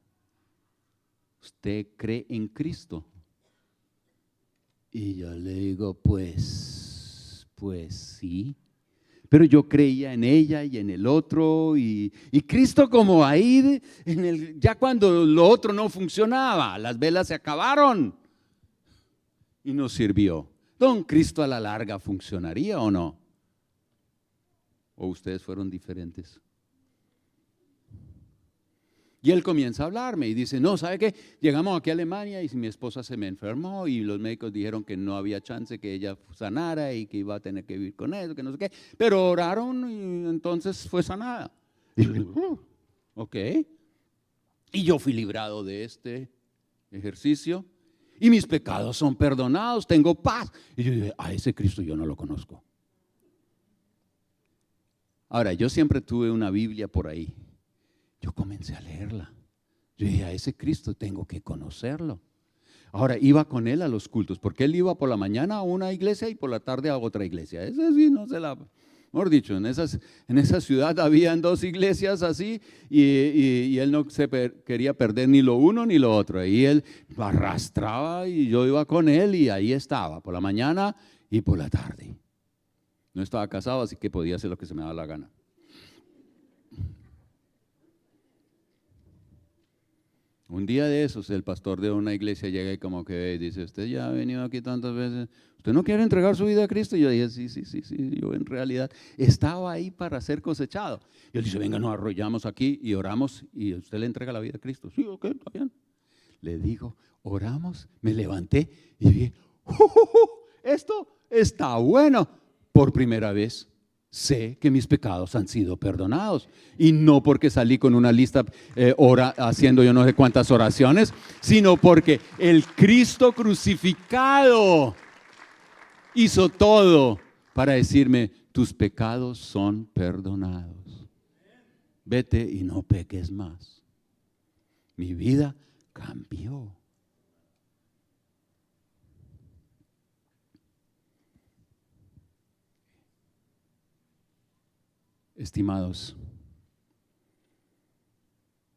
¿usted cree en Cristo? Y yo le digo, pues sí. Pero yo creía en ella y en el otro, y Cristo como ahí, ya cuando lo otro no funcionaba, las velas se acabaron y nos sirvió. ¿Don Cristo a la larga funcionaría o no? ¿O ustedes fueron diferentes? Y él comienza a hablarme y dice, no, ¿sabe qué? Llegamos aquí a Alemania y mi esposa se me enfermó y los médicos dijeron que no había chance que ella sanara y que iba a tener que vivir con eso, que no sé qué. Pero oraron y entonces fue sanada. Y yo digo, ok. Y yo fui librado de este ejercicio y mis pecados son perdonados, tengo paz. Y yo dije, a ese Cristo yo no lo conozco. Ahora, yo siempre tuve una Biblia por ahí. Yo comencé a leerla. Yo dije, a ese Cristo tengo que conocerlo. Ahora, iba con él a los cultos, porque él iba por la mañana a una iglesia y por la tarde a otra iglesia. Eso sí, no se la... Mejor dicho, en esa ciudad habían 2 iglesias así y él no quería perder ni lo uno ni lo otro. Y él lo arrastraba y yo iba con él y ahí estaba, por la mañana y por la tarde. No estaba casado, así que podía hacer lo que se me daba la gana. Un día de esos, el pastor de una iglesia llega y como que dice, usted ya ha venido aquí tantas veces, ¿usted no quiere entregar su vida a Cristo? Y yo dije, sí, yo en realidad estaba ahí para ser cosechado. Y él dice, venga, nos arrollamos aquí y oramos y usted le entrega la vida a Cristo. Sí, ok, está bien. Le digo, oramos, me levanté y dije, esto está bueno. Por primera vez sé que mis pecados han sido perdonados. Y no porque salí con una lista haciendo yo no sé cuántas oraciones, sino porque el Cristo crucificado hizo todo para decirme, tus pecados son perdonados. Vete y no peques más. Mi vida cambió. Estimados,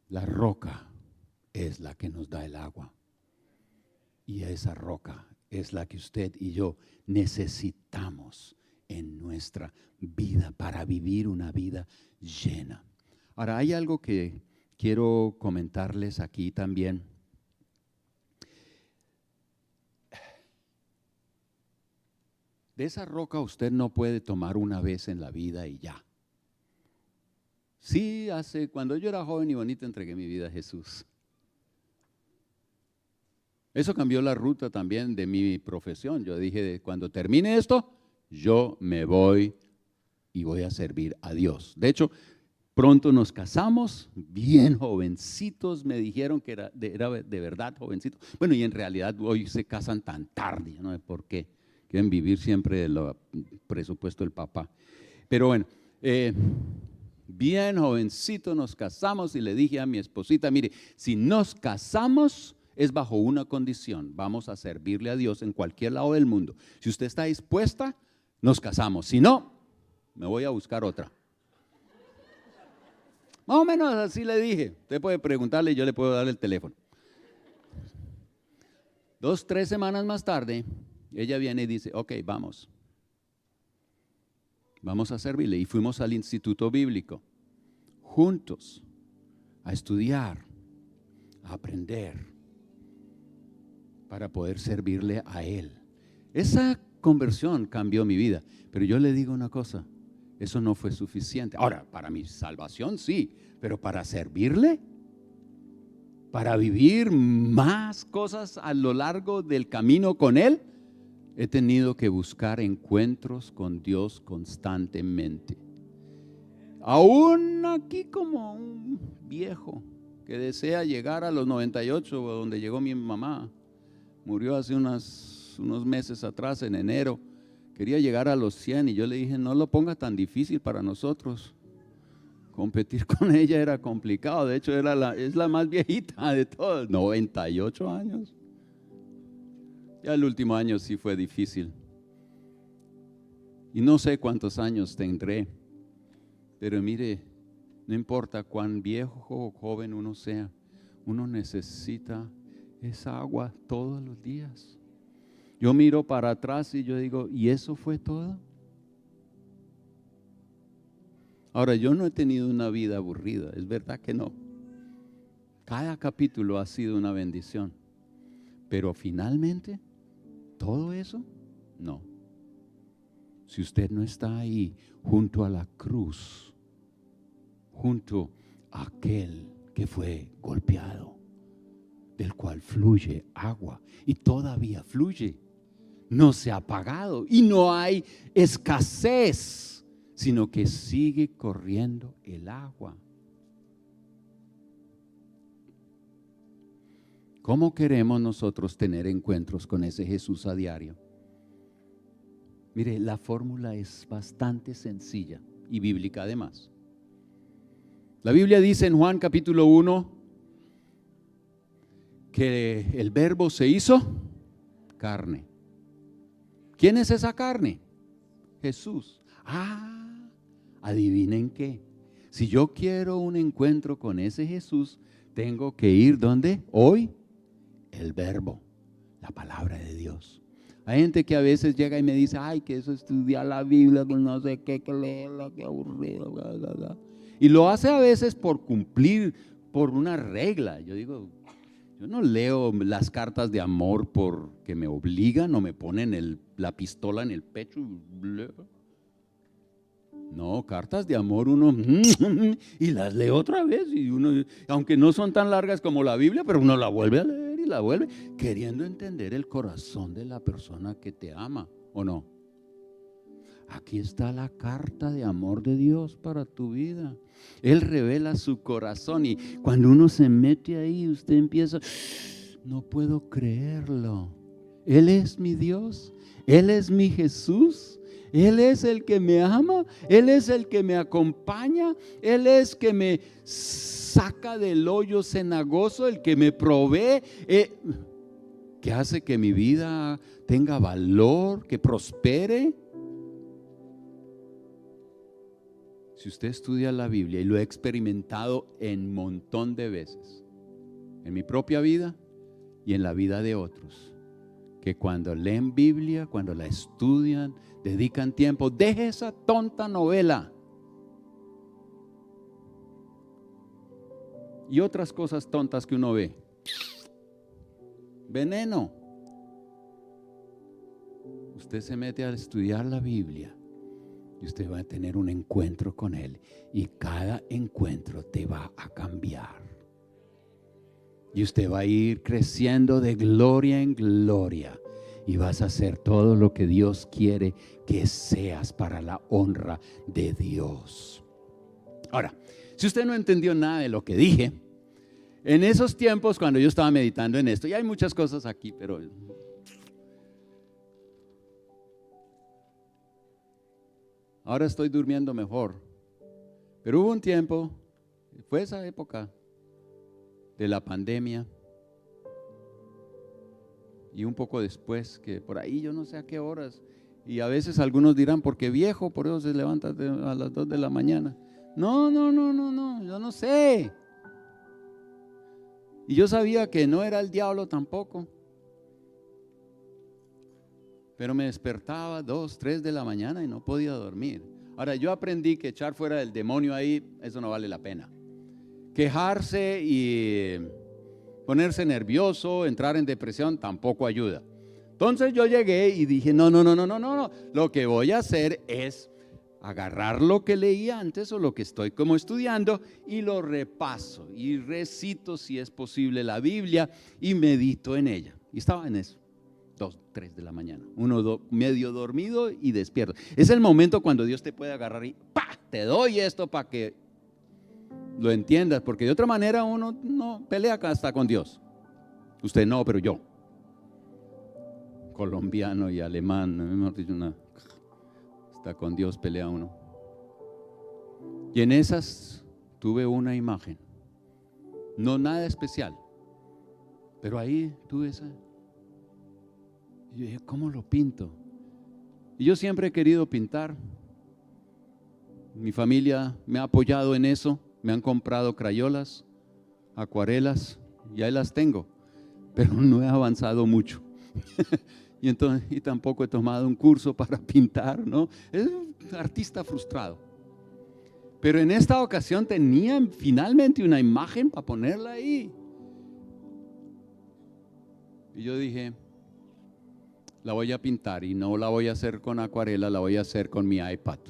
la roca es la que nos da el agua y esa roca es la que usted y yo necesitamos en nuestra vida para vivir una vida llena. Ahora, hay algo que quiero comentarles aquí también. De esa roca usted no puede tomar una vez en la vida y ya. Sí, cuando yo era joven y bonito entregué mi vida a Jesús. Eso cambió la ruta también de mi profesión. Yo dije, cuando termine esto, yo me voy y voy a servir a Dios. De hecho, pronto nos casamos, bien jovencitos, me dijeron que era de verdad jovencitos. Bueno, y en realidad hoy se casan tan tarde, no sé por qué. Quieren vivir siempre del presupuesto del papá. Pero bueno, bien jovencito nos casamos y le dije a mi esposita, mire, si nos casamos es bajo una condición, vamos a servirle a Dios en cualquier lado del mundo. Si usted está dispuesta, nos casamos, si no, me voy a buscar otra. Más o menos así le dije, usted puede preguntarle y yo le puedo dar el teléfono. 2, 3 semanas más tarde, ella viene y dice, ok, vamos a servirle. Y fuimos al instituto bíblico, juntos, a estudiar, a aprender, para poder servirle a Él. Esa conversión cambió mi vida, pero yo le digo una cosa, eso no fue suficiente. Ahora, para mi salvación sí, pero para servirle, para vivir más cosas a lo largo del camino con Él, he tenido que buscar encuentros con Dios constantemente. Aún aquí como un viejo que desea llegar a los 98, donde llegó mi mamá, murió hace unos meses atrás, en enero, quería llegar a los 100 y yo le dije, no lo ponga tan difícil para nosotros. Competir con ella era complicado, de hecho es la más viejita de todas, 98 años. Ya el último año sí fue difícil. Y no sé cuántos años tendré, pero mire, no importa cuán viejo o joven uno sea, uno necesita esa agua todos los días. Yo miro para atrás y yo digo, ¿y eso fue todo? Ahora, yo no he tenido una vida aburrida, es verdad que no. Cada capítulo ha sido una bendición, pero finalmente, todo eso, no. Si usted no está ahí junto a la cruz, junto a aquel que fue golpeado, del cual fluye agua y todavía fluye, no se ha apagado y no hay escasez, sino que sigue corriendo el agua. ¿Cómo queremos nosotros tener encuentros con ese Jesús a diario? Mire, la fórmula es bastante sencilla y bíblica además. La Biblia dice en Juan capítulo 1 que el verbo se hizo carne. ¿Quién es esa carne? Jesús. Adivinen qué. Si yo quiero un encuentro con ese Jesús, tengo que ir ¿dónde? Hoy, el verbo, la palabra de Dios. Hay gente que a veces llega y me dice, ay, que eso estudiar la Biblia, que no sé qué, que leerla, que aburrido, bla, bla, bla. Y lo hace a veces por cumplir, por una regla. Yo digo, yo no leo las cartas de amor porque me obligan o me ponen la pistola en el pecho. No, cartas de amor uno y las lee otra vez y uno, aunque no son tan largas como la Biblia, pero uno la vuelve a leer y la vuelve, queriendo entender el corazón de la persona que te ama, ¿o no? Aquí está la carta de amor de Dios para tu vida. Él revela su corazón y cuando uno se mete ahí, usted empieza, no puedo creerlo. Él es mi Dios, Él es mi Jesús. Él es el que me ama, Él es el que me acompaña, Él es que me saca del hoyo cenagoso, el que me provee, que hace que mi vida tenga valor, que prospere. Si usted estudia la Biblia, y lo he experimentado en un montón de veces, en mi propia vida y en la vida de otros, que cuando leen Biblia, cuando la estudian, dedican tiempo, deje esa tonta novela y otras cosas tontas que uno ve. Veneno. Usted se mete a estudiar la Biblia y usted va a tener un encuentro con Él, y cada encuentro te va a cambiar. Y usted va a ir creciendo de gloria en gloria, y vas a hacer todo lo que Dios quiere que seas para la honra de Dios. Ahora, si usted no entendió nada de lo que dije, en esos tiempos cuando yo estaba meditando en esto, y hay muchas cosas aquí, pero ahora estoy durmiendo mejor. Pero hubo un tiempo, fue esa época de la pandemia, y un poco después, que por ahí yo no sé a qué horas, y a veces algunos dirán, porque viejo, por eso se levanta a las 2 de la mañana. No, yo no sé. Y yo sabía que no era el diablo tampoco, pero me despertaba 2, 3 de la mañana y no podía dormir. Ahora, yo aprendí que echar fuera del demonio ahí, eso no vale la pena. Quejarse y ponerse nervioso, entrar en depresión, tampoco ayuda. Entonces yo llegué y dije, no. Lo que voy a hacer es agarrar lo que leí antes o lo que estoy como estudiando, y lo repaso y recito, si es posible, la Biblia, y medito en ella. Y estaba en eso, 2, 3 de la mañana, medio dormido y despierto. Es el momento cuando Dios te puede agarrar y ¡pah! Te doy esto para que lo entiendas, porque de otra manera uno no pelea hasta con Dios. Usted no, pero yo, colombiano y alemán, mejor dicho, hasta con Dios pelea uno. Y en esas tuve una imagen, no nada especial, pero ahí tuve esa. Y yo dije, ¿cómo lo pinto? Y yo siempre he querido pintar. Mi familia me ha apoyado en eso. Me han comprado crayolas, acuarelas, y ahí las tengo, pero no he avanzado mucho. y tampoco he tomado un curso para pintar, ¿no? Es un artista frustrado. Pero en esta ocasión tenía finalmente una imagen para ponerla ahí. Y yo dije, la voy a pintar, y no la voy a hacer con acuarela, la voy a hacer con mi iPad.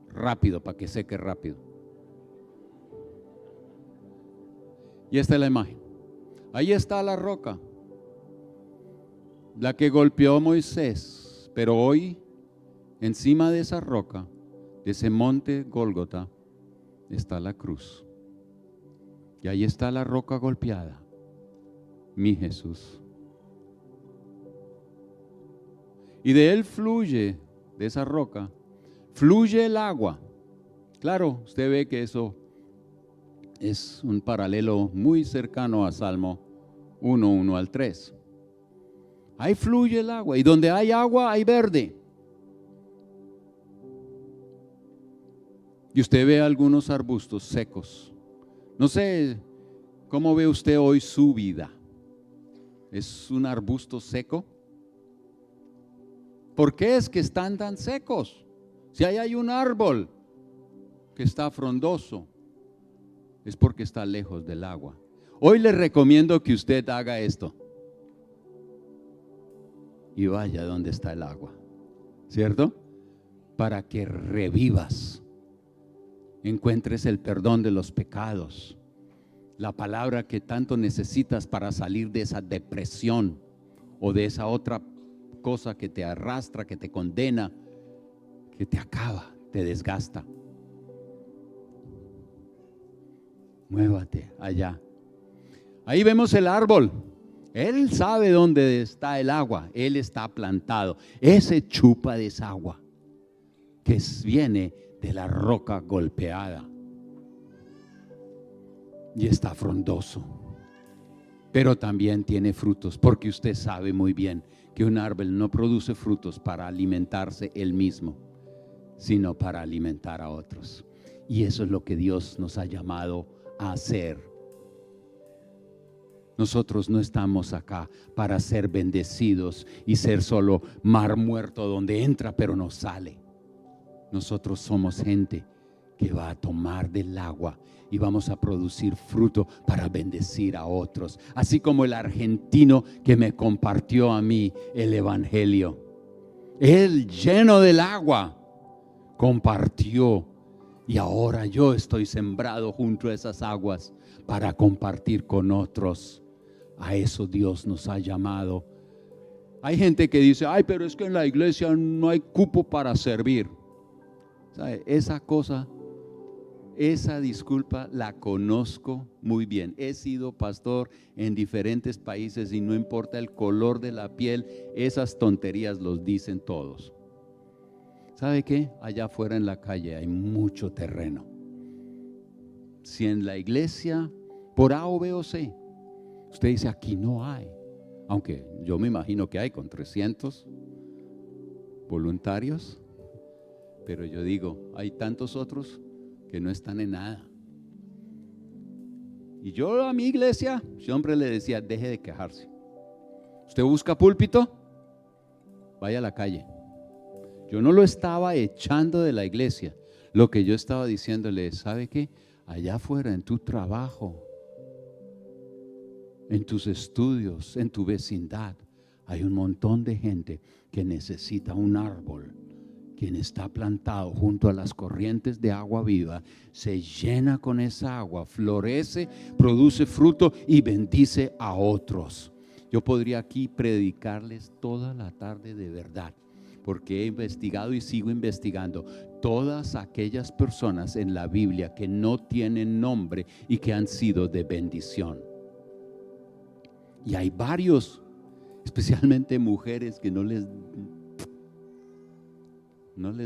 Rápido, para que seque rápido. Y esta es la imagen. Ahí está la roca, la que golpeó a Moisés. Pero hoy, encima de esa roca, de ese monte Gólgota, está la cruz. Y ahí está la roca golpeada, mi Jesús. Y de él fluye, de esa roca, fluye el agua. Claro, usted ve que eso es un paralelo muy cercano a Salmo 1:1 al 3. Ahí fluye el agua, y donde hay agua hay verde. Y usted ve algunos arbustos secos. No sé, ¿cómo ve usted hoy su vida? ¿Es un arbusto seco? ¿Por qué es que están tan secos? Si ahí hay un árbol que está frondoso, es porque está lejos del agua. Hoy le recomiendo que usted haga esto y vaya donde está el agua, ¿cierto? Para que revivas, encuentres el perdón de los pecados, la palabra que tanto necesitas para salir de esa depresión o de esa otra cosa que te arrastra, que te condena, que te acaba, te desgasta. Muévate allá. Ahí vemos el árbol. Él sabe dónde está el agua. Él está plantado. Ese chupa de esa agua que viene de la roca golpeada. Y está frondoso. Pero también tiene frutos, porque usted sabe muy bien que un árbol no produce frutos para alimentarse él mismo, sino para alimentar a otros. Y eso es lo que Dios nos ha llamado a hacer. Nosotros no estamos acá para ser bendecidos y ser solo mar muerto donde entra pero no sale. Nosotros somos gente que va a tomar del agua y vamos a producir fruto para bendecir a otros. Así como el argentino que me compartió a mí el evangelio. Él, lleno del agua, compartió. Y ahora yo estoy sembrado junto a esas aguas para compartir con otros. A eso Dios nos ha llamado. Hay gente que dice, ay, pero es que en la iglesia no hay cupo para servir. ¿Sabe? Esa disculpa la conozco muy bien. He sido pastor en diferentes países y no importa el color de la piel, esas tonterías los dicen todos. ¿Sabe qué? Allá afuera en la calle hay mucho terreno. Si en la iglesia, por A o B o C, usted dice aquí no hay, aunque yo me imagino que hay con 300 voluntarios, pero yo digo, hay tantos otros que no están en nada. Y yo a mi iglesia siempre le decía, deje de quejarse. Usted busca púlpito, vaya a la calle. Yo no lo estaba echando de la iglesia. Lo que yo estaba diciéndole es, ¿sabe qué? Allá afuera, en tu trabajo, en tus estudios, en tu vecindad, hay un montón de gente que necesita un árbol. Quien está plantado junto a las corrientes de agua viva, se llena con esa agua, florece, produce fruto y bendice a otros. Yo podría aquí predicarles toda la tarde de verdad, porque he investigado y sigo investigando todas aquellas personas en la Biblia que no tienen nombre y que han sido de bendición. Y hay varios, especialmente mujeres, que no les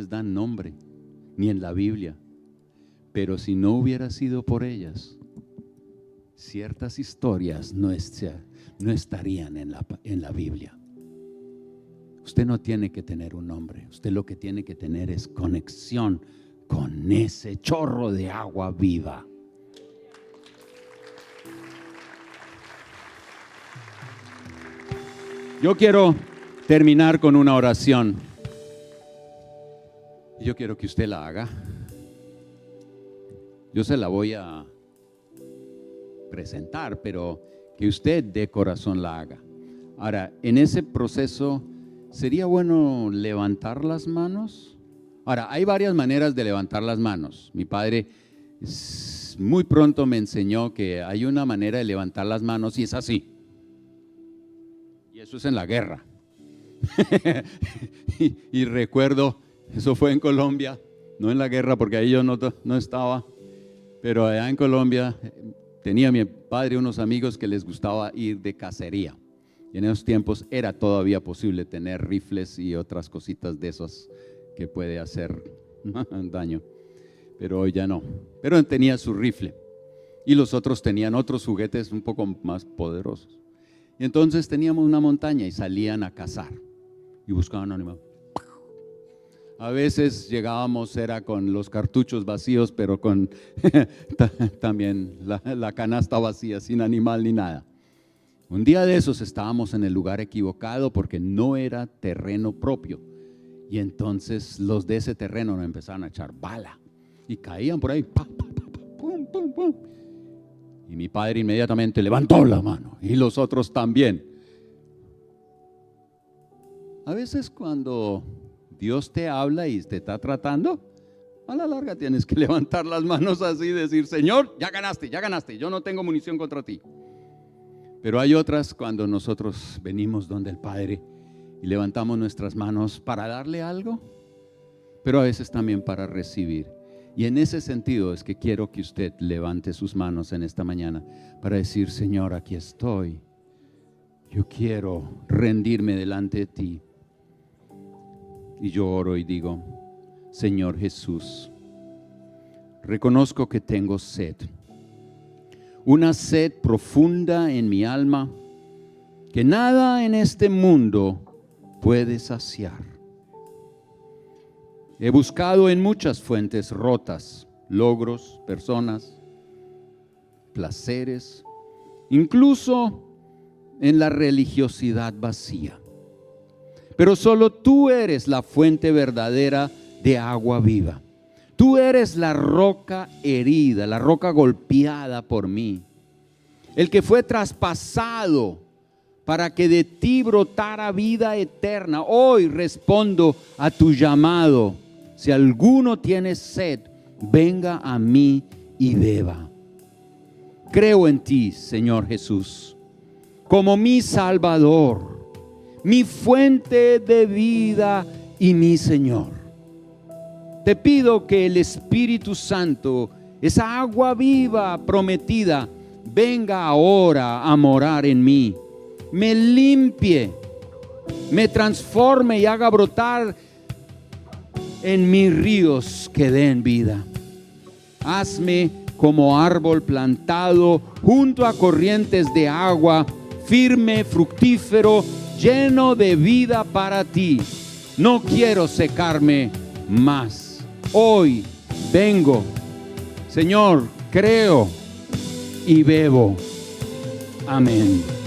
dan nombre, ni en la Biblia. Pero si no hubiera sido por ellas, ciertas historias no estarían en la Biblia. Usted no tiene que tener un nombre, usted lo que tiene que tener es conexión con ese chorro de agua viva. Yo quiero terminar con una oración. Yo quiero que usted la haga. Yo se la voy a presentar, pero que usted de corazón la haga. Ahora, en ese proceso, ¿sería bueno levantar las manos? Ahora, hay varias maneras de levantar las manos. Mi padre muy pronto me enseñó que hay una manera de levantar las manos y es así. Y eso es en la guerra. y recuerdo, eso fue en Colombia, no en la guerra porque ahí yo no estaba, pero allá en Colombia tenía mi padre unos amigos que les gustaba ir de cacería. Y en esos tiempos era todavía posible tener rifles y otras cositas de esas que puede hacer daño, pero hoy ya no. Pero él tenía su rifle y los otros tenían otros juguetes un poco más poderosos. Y entonces teníamos una montaña y salían a cazar y buscaban animales. A veces llegábamos, era con los cartuchos vacíos, pero con también la canasta vacía, sin animal ni nada. Un día de esos estábamos en el lugar equivocado porque no era terreno propio. Y entonces los de ese terreno nos empezaron a echar bala y caían por ahí, pum, pum, pum. Y mi padre inmediatamente levantó la mano y los otros también. A veces cuando Dios te habla y te está tratando, a la larga tienes que levantar las manos así y decir, Señor, ya ganaste, yo no tengo munición contra ti. Pero hay otras cuando nosotros venimos donde el Padre y levantamos nuestras manos para darle algo, pero a veces también para recibir. Y en ese sentido es que quiero que usted levante sus manos en esta mañana para decir, Señor, aquí estoy. Yo quiero rendirme delante de ti. Y yo oro y digo, Señor Jesús, reconozco que tengo sed. Una sed profunda en mi alma que nada en este mundo puede saciar. He buscado en muchas fuentes rotas, logros, personas, placeres, incluso en la religiosidad vacía. Pero solo tú eres la fuente verdadera de agua viva. Tú eres la roca herida, la roca golpeada por mí, el que fue traspasado para que de ti brotara vida eterna. Hoy respondo a tu llamado. Si alguno tiene sed, venga a mí y beba. Creo en ti, Señor Jesús, como mi Salvador, mi fuente de vida y mi Señor. Te pido que el Espíritu Santo, esa agua viva prometida, venga ahora a morar en mí, me limpie, me transforme y haga brotar en mis ríos que den vida. Hazme como árbol plantado junto a corrientes de agua, firme, fructífero, lleno de vida para ti. No quiero secarme más. Hoy vengo, Señor, creo y bebo. Amén.